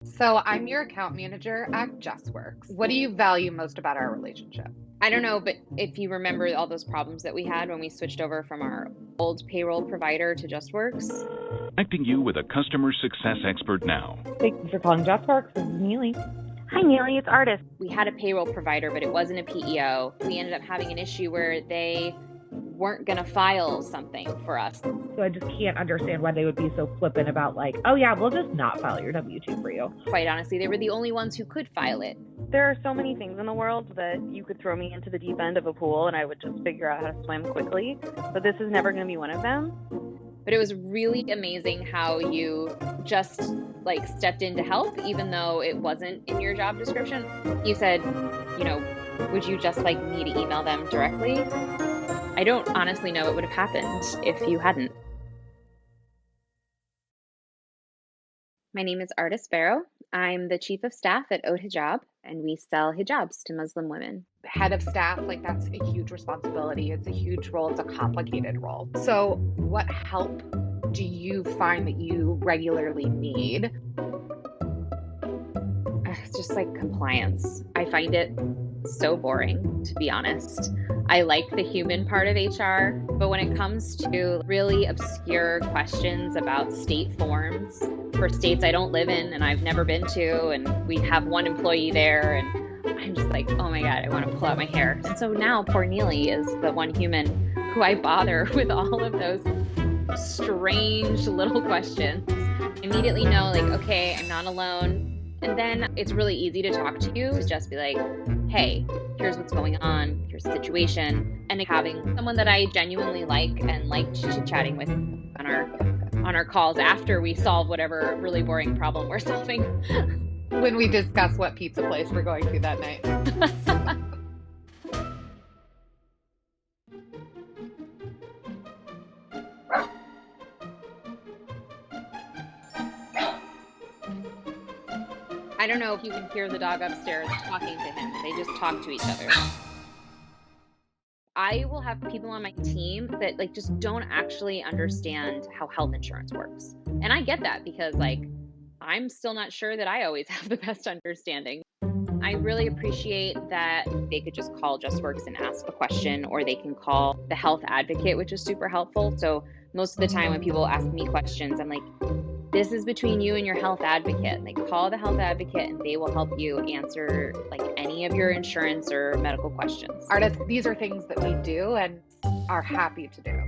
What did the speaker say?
So I'm your account manager at Justworks. What do you value most about our relationship? I don't know, but if you remember all those problems that we had when we switched over from our old payroll provider to Justworks. Connecting you with a customer success expert now. Thank you for calling Justworks. This is Neely. Hi, Neely. It's Ardis. We had a payroll provider, but it wasn't a PEO. We ended up having an issue where they weren't going to file something for us. So I just can't understand why they would be so flippant about like, oh yeah, we'll just not file your W-2 for you. Quite honestly, they were the only ones who could file it. There are so many things in the world that you could throw me into the deep end of a pool and I would just figure out how to swim quickly. But this is never going to be one of them. But it was really amazing how you just stepped in to help, even though it wasn't in your job description. You said, would you just like me to email them directly? I don't honestly know what would have happened if you hadn't. My name is Ardis Barrow. I'm the chief of staff at Haute Hijab, and we sell hijabs to Muslim women. Head of staff, that's a huge responsibility. It's a huge role. It's a complicated role. So what help do you find that you regularly need? It's just like compliance. I find it so boring, to be honest. I like the human part of HR, but when it comes to really obscure questions about state forms for states I don't live in and I've never been to, and we have one employee there, and I'm just like, oh my God, I want to pull out my hair. And so now poor Neely is the one human who I bother with all of those strange little questions. I immediately know, okay, I'm not alone. And then it's really easy to talk to you, to just be like, hey, here's what's going on, here's the situation. And having someone that I genuinely like and like chit-chatting with on our calls after we solve whatever really boring problem we're solving. When we discuss what pizza place we're going to that night. I don't know if you can hear the dog upstairs talking to him. They just talk to each other. I will have people on my team that just don't actually understand how health insurance works. And I get that because I'm still not sure that I always have the best understanding. I really appreciate that they could just call Justworks and ask a question, or they can call the health advocate, which is super helpful. So most of the time when people ask me questions, I'm like, this is between you and your health advocate. Call the health advocate and they will help you answer any of your insurance or medical questions. Artists, these are things that we do and are happy to do.